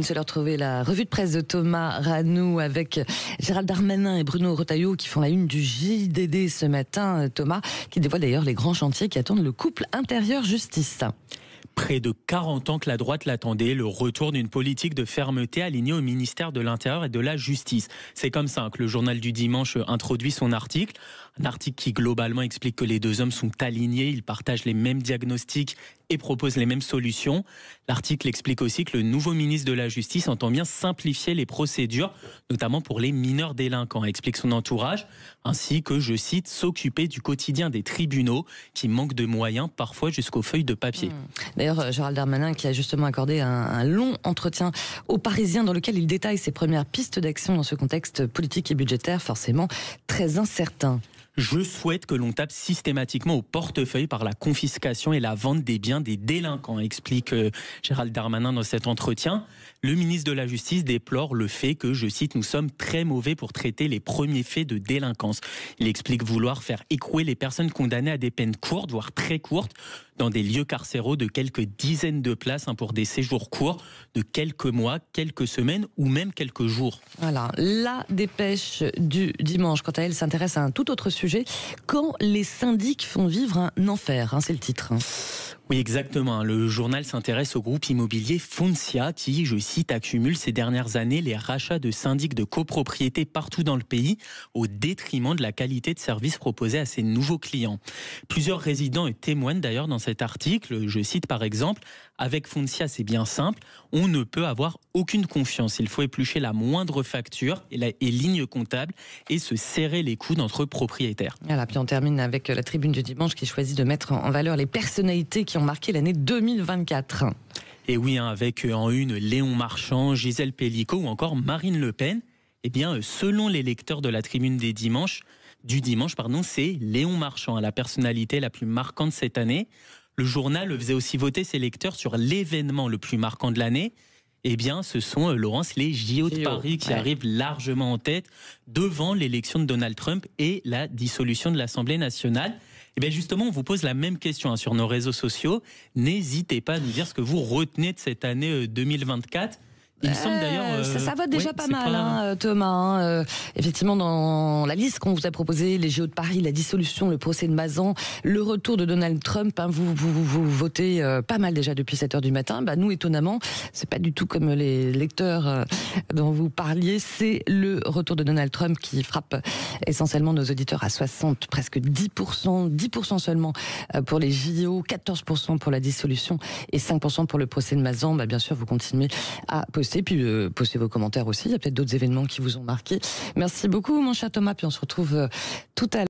C'est leur trouver la revue de presse de Thomas Ranoux avec Gérald Darmanin et Bruno Retailleau qui font la une du JDD ce matin. Thomas qui dévoile d'ailleurs les grands chantiers qui attendent le couple intérieur-justice. Près de 40 ans que la droite l'attendait, le retour d'une politique de fermeté alignée au ministère de l'Intérieur et de la Justice. C'est comme ça que le journal du dimanche introduit son article. Un article qui globalement explique que les deux hommes sont alignés, ils partagent les mêmes diagnostics et proposent les mêmes solutions. L'article explique aussi que le nouveau ministre de la Justice entend bien simplifier les procédures, notamment pour les mineurs délinquants, explique son entourage, ainsi que, je cite, s'occuper du quotidien des tribunaux qui manquent de moyens, parfois jusqu'aux feuilles de papier. D'ailleurs, Gérald Darmanin qui a justement accordé un long entretien aux Parisiens dans lequel il détaille ses premières pistes d'action dans ce contexte politique et budgétaire forcément très incertain. Je souhaite que l'on tape systématiquement au portefeuille par la confiscation et la vente des biens des délinquants, explique Gérald Darmanin dans cet entretien. Le ministre de la Justice déplore le fait que, je cite, nous sommes très mauvais pour traiter les premiers faits de délinquance. Il explique vouloir faire écrouer les personnes condamnées à des peines courtes, voire très courtes, dans des lieux carcéraux de quelques dizaines de places pour des séjours courts de quelques mois, quelques semaines ou même quelques jours. Voilà, la dépêche du dimanche, quant à elle, s'intéresse à un tout autre sujet. Quand les syndics font vivre un enfer, c'est le titre. Oui, exactement. Le journal s'intéresse au groupe immobilier Foncia qui, je cite, accumule ces dernières années les rachats de syndics de copropriété partout dans le pays au détriment de la qualité de service proposée à ses nouveaux clients. Plusieurs résidents témoignent d'ailleurs dans cet article. Je cite par exemple, avec Foncia, c'est bien simple, on ne peut avoir aucune confiance. Il faut éplucher la moindre facture et ligne comptable et se serrer les coudes entre propriétaires. Voilà, puis on termine avec la tribune du dimanche qui choisit de mettre en valeur les personnalités qui ont marqué l'année 2024. Et oui, avec en une Léon Marchand, Gisèle Pellicot ou encore Marine Le Pen. Eh bien, selon les lecteurs de la tribune du dimanche, c'est Léon Marchand, la personnalité la plus marquante cette année. Le journal faisait aussi voter ses lecteurs sur l'événement le plus marquant de l'année. Eh bien, ce sont, Laurence, les JO de Paris qui arrivent largement en tête devant l'élection de Donald Trump et la dissolution de l'Assemblée nationale. Eh bien, justement, on vous pose la même question sur nos réseaux sociaux. N'hésitez pas à nous dire ce que vous retenez de cette année 2024. Il me semble d'ailleurs... ça vote déjà pas mal, Thomas. Effectivement, dans la liste qu'on vous a proposée, les JO de Paris, la dissolution, le procès de Mazan, le retour de Donald Trump, vous votez pas mal déjà depuis 7h du matin. Nous, étonnamment, c'est pas du tout comme les lecteurs dont vous parliez. C'est le retour de Donald Trump qui frappe essentiellement nos auditeurs à 60, presque 10%, 10% seulement pour les JO, 14% pour la dissolution et 5% pour le procès de Mazan. Bien sûr, vous continuez à poster, puis postez vos commentaires aussi. Il y a peut-être d'autres événements qui vous ont marqué. Merci beaucoup, mon cher Thomas, puis on se retrouve tout à l'heure.